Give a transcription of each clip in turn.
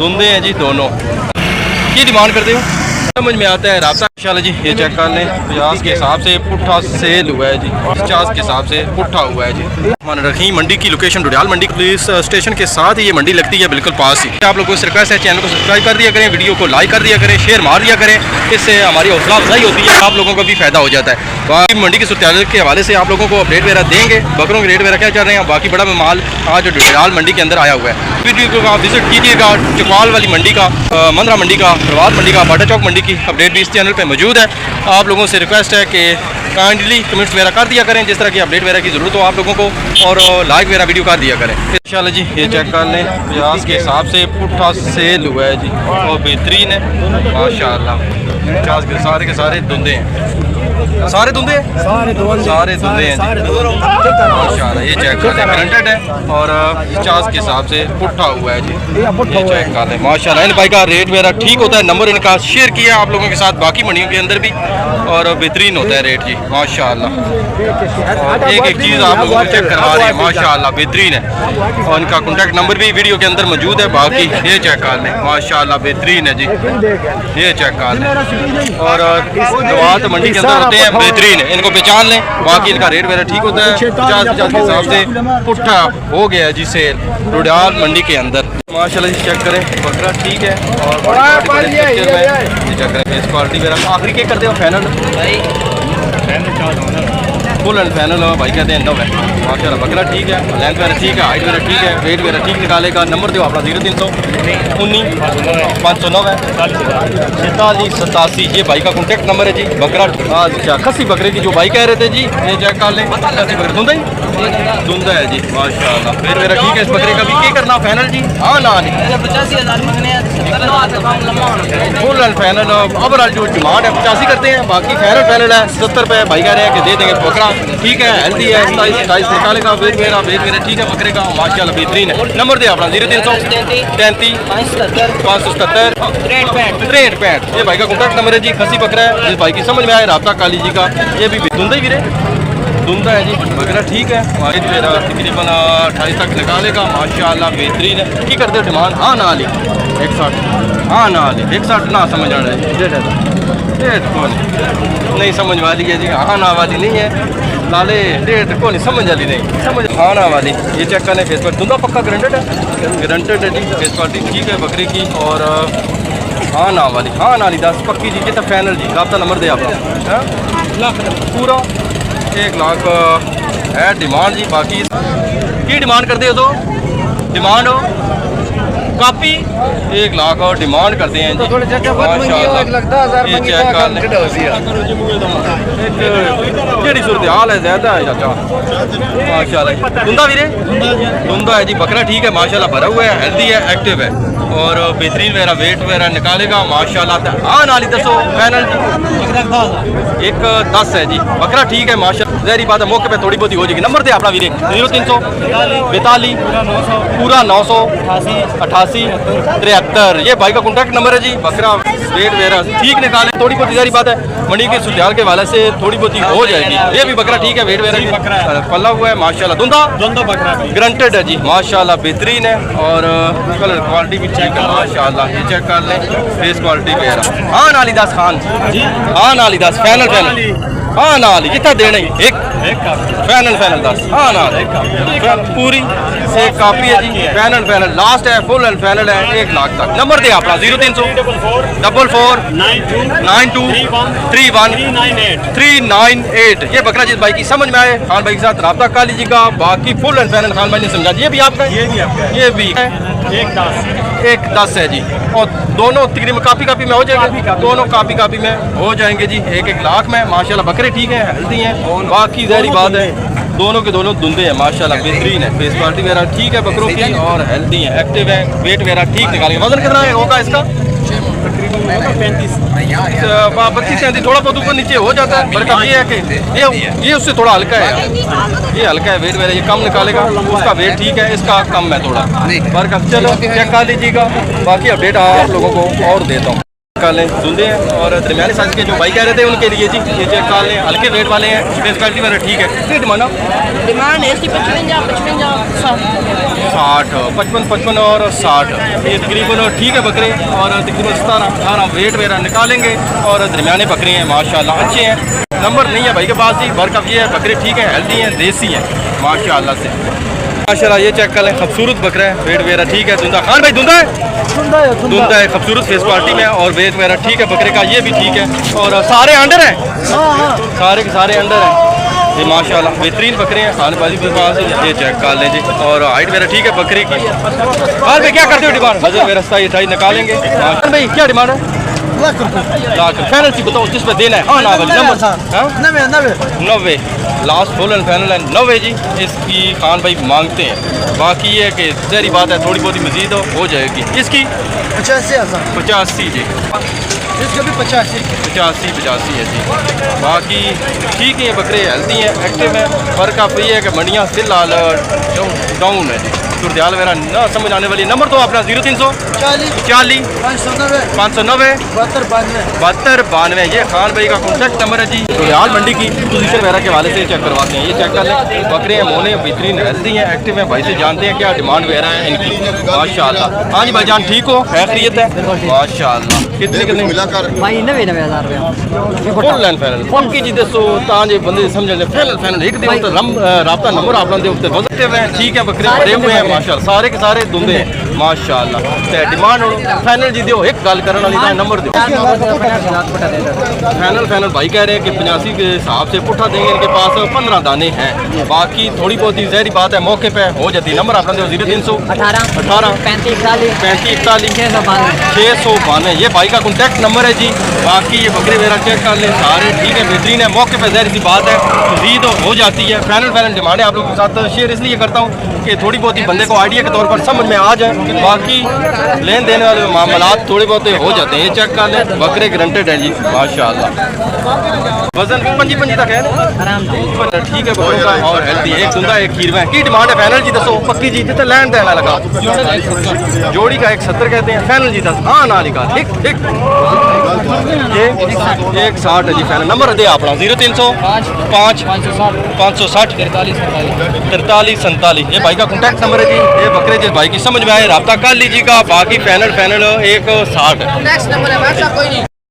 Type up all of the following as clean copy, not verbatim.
धुंधे हैं जी दोनों। ये डिमांड करते हो समझ में आता है रास्ता इंशाल्लाह जी। ये चेक कर लें 50 के हिसाब से पुट्ठा सेल हुआ है जी, 50 के हिसाब से पुट्ठा हुआ है जी। मान रखी मंडी की लोकेशन डुडियाल मंडी पुलिस स्टेशन के साथ ही ये मंडी लगती है, बिल्कुल पास ही। आप लोगों से रिक्वेस्ट है चैनल को सब्सक्राइब कर दिया करें, वीडियो को लाइक कर दिया करें, शेयर मार दिया करें, इससे हमारी हौसला अफजाई होती है, आप लोगों को भी फायदा हो जाता है। बाकी मंडी की सूरत के हवाले से आप लोगों को अपडेट वगैरह देंगे, बकरों के रेट वगैरह क्या चल रहे हैं। बाकी बड़ा माल आज डुडियाल मंडी के अंदर आया हुआ है। वीडियो को आप विजिट कीजिएगा, चकवाल वाली मंडी का, मंदरा मंडी का, प्रवाद मंडी का, बाटा चौक मंडी की अपडेट भी इस चैनल पे मौजूद है। आप लोगों से रिक्वेस्ट है कि काइंडली कमेंट्स वगैरह कर दिया करें जिस तरह की अपडेट वगैरह की ज़रूरत हो आप लोगों को, और लाइक वगैरह वीडियो कर दिया करें इंशाल्लाह जी। ये चेक कर लें 50 के हिसाब से पुट्ठा सेल हुआ है जी, और बेहतरीन है माशाल्लाह। 50 के सारे धुंधे हैं, सारे धुंधे हैं, सारे धुंधे हैं माशाल्लाह। ये चेक कर लें ग्रांटेड है और 50 के हिसाब से पुट्ठा हुआ है जी। ये चेक कर लें माशाल्लाह। इन भाई का रेट वगैरह ठीक होता है, नंबर इनका शेयर किया आप लोगों के साथ बाकी मंडियों के अंदर भी, और बेहतरीन होता है रेट जी माशाल्लाह। और एक एक चीज़ आप लोगों को चेक करवा रहे हैं माशाल्लाह, बेहतरीन है। और इनका कॉन्टैक्ट नंबर भी वीडियो के अंदर मौजूद है। बाकी ये चेक कर लें माशाल्लाह, बेहतरीन है जी। ये चेक कर लें, और दवात मंडी के अंदर होते हैं, बेहतरीन है, इनको पहचान लें। बाकी इनका रेट वगैरह ठीक होता है, 50 के हिसाब से पुट्ठा हो गया है जी सेल डुडियाल मंडी के अंदर माशाल्लाह जी। चेक करें बकरा ठीक है, और चेक करें फेस क्वालिटी वगैरह। आखिरी क्या करते हो फाइनल फुल एंड फाइनल भाई कहते हैं 9 है माशाल्लाह। बकरा ठीक है, लेंथ वगैरह ठीक है, हाइट वगैरह ठीक है, वेट वगैरह ठीक निकालेगा। नंबर दो अपना 0319 509 है 46 87। ये भाई का कॉन्टैक्ट नंबर है जी। बकरा अच्छा खस्सी बकरे की जो भाई कह रहे थे जी, ये चेक कर लें खस्सी बकरा धुंधा है जी माशाल्लाह। वेट वगैरह ठीक है इस बकरे का भी। क्या करना फाइनल जी? हाँ ना फुल एंड फाइनल ओवरऑल जो डिमांड है 85 करते हैं, बाकी फाइनल है 70 रुपये भाई कह रहे हैं कि दे देंगे। बकरा ठीक है, हेल्दी है, 27 निकालेगा। वेट मेरा ठीक है बकरे का माशाल्लाह, बेहतरीन है। नंबर दे अपना 0333 577 6365। ये भाई का कॉन्टैक्ट नंबर है जी। खसी बकरा है, जिस भाई की समझ में आए राब्ता काली जी का। ये भी धुंधा ही वीरे धुंधा है जी, बकरा ठीक है। वेट मेरा तकरीबन 28 तक निकालेगा माशाल्लाह, बेहतरीन है। की करते हो डिमांड? हाँ ना ली 160, हाँ ना ली 160 ना समझ आ रहा है डेट को नहीं समझ वाली है जी। हाँ ना वाली नहीं है लाले, डेट को नहीं समझ वाली नहीं समझ हाँ ना वाली। ये चेक करने फेस पर धुंधा पक्का ग्रांटेड है जी। फेस क्वालिटी ठीक है बकरी की, और हाँ ना वाली, हाँ ना ली 10 पक्की जी। ये तो फाइनल जी। राब्ता नंबर दे आपका पूरा 1 लाख है डिमांड जी। बाकी की डिमांड करते हो तो डिमांड हो काफ़ी 1 लाख और डिमांड करते हैं जी। जी सूरत हाल है ज़्यादा है चाचा माशाल्लाह। धुंधा वीरे धुंधा है जी, बकरा ठीक है माशाल्लाह, भरा हुआ है, हेल्दी है, एक्टिव है, और बेहतरीन मेरा वेट वगैरह निकालेगा माशाल्लाह। हाँ नाली 10 फाइनल जी। 110 है जी, बकरा ठीक है माशाल्लाह। जहरी बात है मौके पे थोड़ी बहुत ही हो जाएगी। नंबर दे अपना वीरे 0342 पूरा 988 73। ये भाई का कॉन्टैक्ट नंबर है जी। बकरा वेट वगैरह ठीक निकाले, थोड़ी बहुत जहरी बात है मंडी के सुधार के वाले से थोड़ी बहुत ही हो जाएगी। ये भी बकरा ठीक है, वेट वगैरह पल्ला हुआ है माशाल्लाह। धुंधा बकरा ग्रांटेड है जी माशाल्लाह, बेहतरीन है, और कलर क्वालिटी भी ठीक है माशाल्लाह। ये चेक कर लें फेस क्वालिटी वगैरह। हाँ नाली 10 खान, हाँ नाली 10 फाइनल हाँ नाली कितना देना ही एक फाइनल 10 हाँ नाली पूरी से काफ़ी है जी। फाइनल लास्ट है, फुल एंड फाइनल है 1 लाख तक। नंबर दे अपना 0344 92 31 398। ये बकरा जिस भाई की समझ में आए खान भाई के साथ राब्ता कर लीजिएगा। बाकी फुल एंड फाइनल खान भाई ने समझा। ये भी आपका ये भी है 110 है जी, और दोनों तकरीबन काफ़ी में हो जाएंगे, दोनों काफ़ी में हो जाएंगे जी। 1 लाख में माशाल्लाह। बकरे ठीक है, हेल्दी हैं, बाकी ज़हरी बात है दोनों के दोनों धुंधे हैं माशाल्लाह, बेहतरीन है। फेस क्वालिटी वगैरह ठीक है बकरों की, और हेल्दी है, एक्टिव है, वेट वगैरह ठीक निकालेंगे। वजन कितना है होगा इसका? 35-37, थोड़ा बहुत ऊपर नीचे हो जाता है। बरकत ये है कि ये उससे थोड़ा हल्का है, ये हल्का है वेट वगैरह, ये कम निकालेगा। उसका वेट ठीक है, इसका कम है थोड़ा बरकत। चलो चेक कर लीजिएगा, बाकी अपडेट आप लोगों को और देता हूँ। काले धुंधे हैं, और दरमियानी साइज के जो भाई कह रहे थे उनके लिए जी ये चेक कर लें, हल्के वेट वाले हैं, फेस क्वालिटी वगैरह ठीक है। कितनी डिमांड है? डिमांड है इसकी 55 60, 55, 55 और 60, ये तकरीबन ठीक है बकरे। और तकरीबन 17, 18 वेट वगैरह निकालेंगे और दरमियाने बकरे हैं माशाल्लाह, अच्छे हैं। नंबर नहीं है भाई के पास ही, बरकफ ये है बकरे ठीक है, हेल्दी हैं, देसी हैं माशाल्लाह से। माशाल्लाह ये चेक कर लें, खूबसूरत बकरा है, वेट वगैरह ठीक है। धुंधा खान भाई धुंधा है, खूबसूरत फेस पार्टी में और वेट वगैरह ठीक है बकरे का, ये भी ठीक है। और सारे अंडर हैं, सारे के सारे अंडर हैं ये माशाल्लाह, बेहतरीन बकरे हैं। खान भाई के पास ये चेक कर लें जी। और हाइट वगैरह ठीक है बकरे की। खान भाई क्या करते हो डिमांड? वजन वगैरह 27 निकालेंगे। खान भाई क्या डिमांड है? लाख फाइनल सी बताओ किस पे देना है? हाँ ना number 90 last full and final है 90 जी, इसकी खान भाई मांगते हैं। बाकी ये कि जहरी बात है, थोड़ी बहुत मजीद हो जाएगी। इसकी 85 जी, इसका भी 85 है जी। बाकी ठीक है, बकरे हेल्दी हैं, एक्टिव हैं। फर्क आप ये है कि मंडियाँ फिलहाल डाउन है जी, सूरत वगैरह ना समझ आने वाली। नंबर तो अपना 0340 590 72 92, ये खान भाई का कॉन्टैक्ट नंबर है जी। सूरत मंडी की पोजीशन वगैरह के हवाले से चेक करवाते हैं, ये चेक कर लें। बकरे हैं, मोने बेहतरीन हेल्दी हैं, एक्टिव हैं। भाई से जानते हैं क्या डिमांड वगैरह है इनकी माशाल्लाह। हाँ जी भाईजान ठीक हो, खैरियत है माशाल्लाह। कितने मिलाकर भाई 90,000 रुपया फुल एंड फाइनल पक्की जी दसो ताजे बंदे समझ ले। फाइनल एक दिन तो राब्ता नंबर आप दे उत्ते पॉजिटिव है, ठीक है। बकरे बड़े हुए हैं माशाल्लाह, सारे के सारे दुंदे हैं माशाल्लाह। ते डिमांड फाइनल जी दियो, एक गल करने वाली दा नंबर दियो। फाइनल भाई कह रहे हैं कि 85 के हिसाब से पुट्ठा देंगे, इनके पास 15 दाने हैं। बाकी थोड़ी बहुत ही जहरी बात है, मौके पे हो जाती। नंबर अपना दियो 0318 35 41 692, ये भाई का कॉन्टैक्ट नंबर है जी। बाकी ये बकरे वगैरह चेक कर लें, सारे ठीक है, बेहतरीन है। मौके पर जहरी सी बात है, मजीद हो जाती है। फाइनल डिमांड है आप लोगों के साथ शेयर इसलिए करता हूँ कि थोड़ी बहुत ही बंदे को आइडिया के तौर पर समझ में आ जाए। बाकी लेन देन वाले मामलात थोड़े बहुत हो जाते हैं। ये चेक कर लें, बकरे ग्रंटेड है जी माशाल्लाह। वजन 25 तक है आराम से ठीक है बकरों का, और हेल्दी। एक दुंदा एक खीरवा है। की डिमांड है फाइनल जी दसो पक्की जी, जितने लैंड देना लगा जोड़ी का 170 कहते हैं। फाइनल जी 10 हाँ ना निकाल ठीक ठीक। ये 160 है जी फाइनल। नंबर दे अपना 0305 560 43 47, ये भाई का कॉन्टैक्ट नंबर है जी। ये बकरे जिस भाई की समझ में आए रब्ता कर लीजिएगा। बाकी फाइनल 160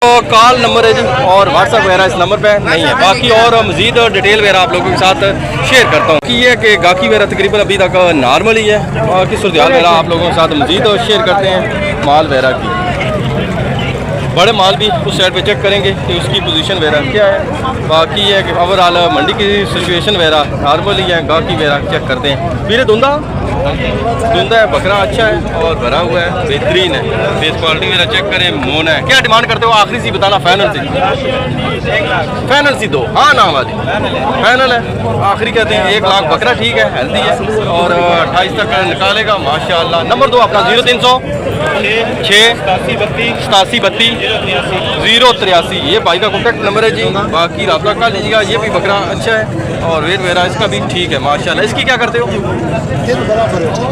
तो कॉल नंबर है जी, और व्हाट्सअप वगैरह इस नंबर पे नहीं है। बाकी और मजीद डिटेल वगैरह आप लोगों के साथ शेयर करता हूँ कि ये कि गाकी वगैरह तकरीबन अभी तक नॉर्मल ही है। बाकी सूरत वगैरह आप लोगों के साथ मजीद शेयर करते हैं माल वगैरह की। बड़े माल भी उस साइड पे चेक करेंगे कि उसकी पोजीशन वगैरह क्या है। बाकी ये कि ओवरऑल मंडी की सिचुएशन वगैरह नॉर्मल ही है। गाकी वगैरह चेक करते हैं। फिर धुंधा है, बकरा अच्छा है और भरा हुआ है, बेहतरीन है। फेस क्वालिटी वगैरह चेक करें, मोना है। क्या डिमांड करते हो? आखिरी सी बताना। फाइनल सी दो हाँ ना वाली फाइनल है, आखिरी कहते हैं 1 लाख। बकरा ठीक है, हेल्दी है और 28 तक निकालेगा माशाल्लाह। नंबर दो अपना 0300 6 87 32 083, ये भाई का कॉन्टैक्ट नंबर है जी। बाकी रब्ता कर लीजिएगा। ये भी बकरा अच्छा है और वेट वगैरह इसका भी ठीक है माशाल्लाह। इसकी क्या करते हो?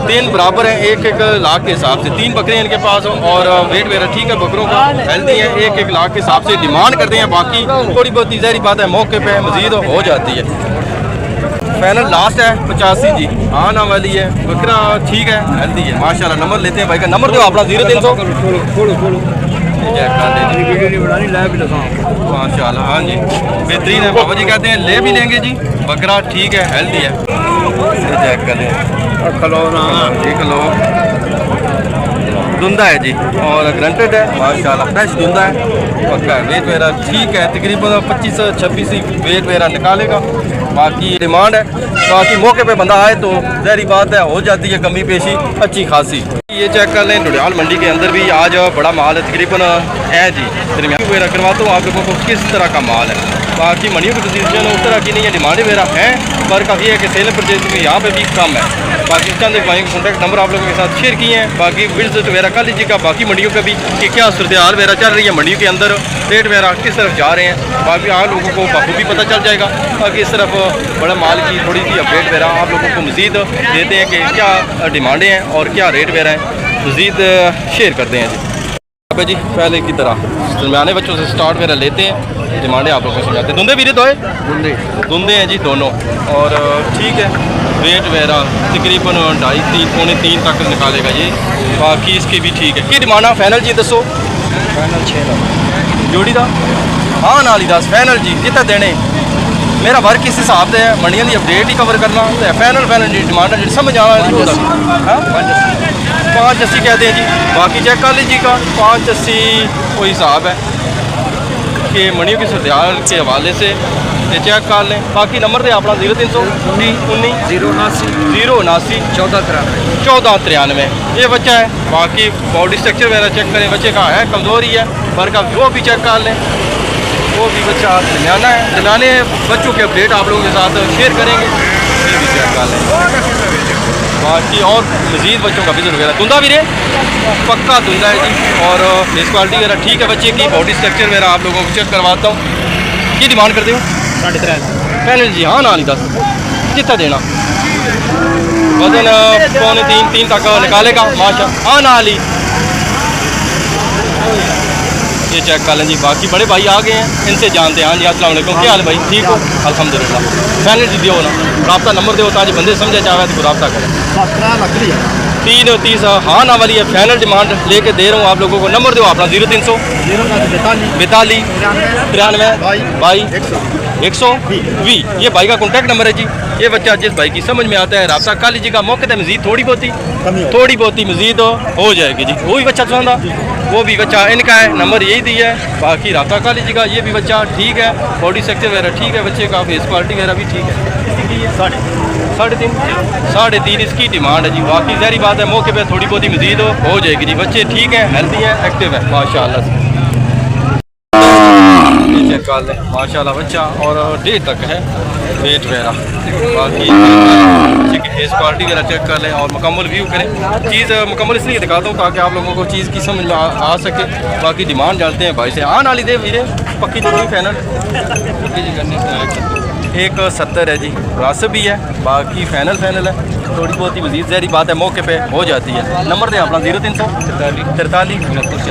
3 बराबर है, 1 लाख के हिसाब से 3 बकरे हैं इनके पास और वेट वगैरह ठीक है, बकरों का हेल्दी है। 1 लाख के हिसाब से डिमांड करते हैं। बाकी थोड़ी बहुत जहरी बात है, मौके पे मजीद हो जाती है। फाइनल लास्ट है 85 जी हाँ ना वाली है। बकरा ठीक है, हेल्दी है माशाल्लाह। नंबर लेते हैं भाई का। नंबर दो अपना 0300 माशाल्लाह। हाँ जी बेहतरीन है, बाबा जी कहते हैं ले भी लेंगे जी। बकरा ठीक है, हेल्दी है। चेक कर लें, खलो धुंधा है जी और ग्रंटेड है माशाल्लाह। फ्रेश धुंधा है, पक्का है। वेट वगैरह ठीक है, तकरीबन 25-26 वेट वगैरह निकालेगा। बाकी डिमांड है, बाकी मौके पे बंदा आए तो जहरी बात है, हो जाती है कमी पेशी अच्छी खासी। ये चेक कर लें, डुडियाल मंडी के अंदर भी आज बड़ा माल है तकरीबन है जी। दरमियान वगैरह करवाता हूँ आप लोगों को किस तरह का माल है। बाकी मंडियों की पोजीशन उस तरह की नहीं है, डिमांड वगैरह है, पर काफ़ी है कि सेल परचेज में यहाँ पे भी कम है। बाकी चंद भाई के कॉन्टैक्ट नंबर आप लोगों के साथ शेयर किए हैं। बाकी विजिट वगैरह कर लीजिएगा। बाकी मंडियों का भी कि क्या सूरत हाल वगैरह चल रही है, मंडियों के अंदर रेट वगैरह किस तरफ जा रहे हैं, बाकी आप लोगों को बखूबी पता चल जाएगा। बाकी इस तरफ बड़ा माल की थोड़ी सी अपडेट वगैरह आप लोगों को मज़ीद देते हैं कि क्या डिमांडें हैं और क्या रेट वगैरह हैं, मज़ीद शेयर करते हैं जी। जी पहले की तरह दरमियाने बच्चों से स्टार्ट वगैरह लेते हैं, डिमांडें आप लोगों को समझाते हैं। धुंधे भी दो धुंधे हैं जी दोनों, और ठीक है वेट वगैरह तकरीबन 2.5 पौने 3 तक निकालेगा ये। बाकी इसकी भी ठीक है। की डिमांड है फाइनल जी दसो? फाइनल 6 लाख जोड़ी का हाँ नाल ही 10 फाइनल जी जितना देने मेरा वर्क इस हिसाब से है मंडियों की अपडेट ही कवर करना तो फाइनल जी डिमांड है जी समझ आना हाँ 580 कहते हैं जी। बाकी चेक कर लीजिए का 580 कोई हिसाब है कि मंडियों की सूरत के हवाले से चेक कर लें। बाकी नंबर दे अपना 0319 079 1493 ये बच्चा है। बाकी बॉडी स्ट्रक्चर वगैरह चेक करें बच्चे का है कमज़ोरी है पर का वो भी चेक कर लें। वो भी बच्चा दरमियाना है। दरमियाने बच्चों के अपडेट आप लोगों के साथ शेयर करेंगे ये भी चेक कर लें। बाकी और मज़ीद बच्चों का विज़न वगैरह धुंधा भी रहे पक्का धुंधा है जी। और फेस क्वालिटी वगैरह ठीक है बच्चे की। बॉडी स्ट्रक्चर वगैरह आप लोगों को चेक करवाता हूँ। ये डिमांड करते हो? 3.5 फाइनल जी हाँ ना नहीं 10 कितना देना वजन पौने 3 तक निकालेगा माशा हाँ नाल ही ये चेक कर लें जी। बाकी बड़े भाई आ गए हैं इनसे जानते हैं। हाँ जी अस्सलाम वालेकुम क्या हाल भाई ठीक हो? अल्हम्दुलिल्लाह। फाइनल जी दियो ना रब्ता नंबर दो ताकि बंदे समझे चाहे तो रब्ता करें। 330 हाँ ना वाली है फाइनल डिमांड लेके दे रहा हूँ आप लोगों को। नंबर दो अपना 0300 42 93 120 ये भाई का कॉन्टैक्ट नंबर है जी। ये बच्चा जिस भाई की समझ में आता है रब्ता कर लीजिएगा। मौके पर मज़ीद थोड़ी बहुत मज़ीद हो जाएगी जी। वो भी बच्चा चाहता वो भी बच्चा इनका है नंबर यही दिया है। बाकी रब्ता कर लीजिएगा। ये भी बच्चा ठीक है बॉडी स्ट्रक्चर वगैरह ठीक है बच्चे का फेस क्वालिटी वगैरह भी ठीक है। साढ़े तीन इसकी डिमांड है जी। बाकी जहरी बात है मौके पे थोड़ी बहुत ही मज़ीद हो जाएगी जी। बच्चे ठीक है हेल्दी है एक्टिव है माशाल्लाह से चेक कर लें माशाल्लाह बच्चा और 1.5 तक है वेट वगैरह। बाकी बच्चे की फेस क्वालिटी वगैरह चेक कर लें और मुकम्मल व्यू करें। चीज़ मुकम्मल इसलिए दिखाता हूँ ताकि आप लोगों को चीज़ की समझ आ सके। बाकी डिमांड जानते हैं भाई से आन वाली दे वीरे पक्की जी फाइनल 170 है जी। रास भी है बाकी फाइनल है थोड़ी बहुत ही मज़ीद जहरी बात है मौके पे हो जाती है। नंबर दें अपना 0300 43 69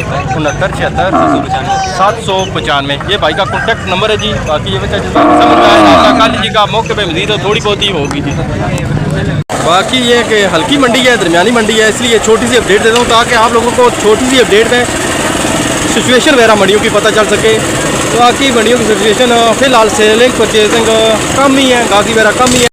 795 ये भाई का कॉन्टैक्ट नंबर है जी। बाकी ये बच्चा जिस समझ में आए कर लीजिएगा मौके पे मज़ीद थोड़ी बहुत ही होगी जी। बाकी ये कि हल्की मंडी है दरमियानी मंडी है इसलिए छोटी सी अपडेट देता हूँ ताकि आप लोगों को छोटी सी अपडेट में सिचुएशन वगैरह मंडियों की पता चल सके। बाकी मंडियों की सिचुएशन फ़िलहाल सेलिंग परचेजिंग कम ही है गाहकी वगैरह कम ही है।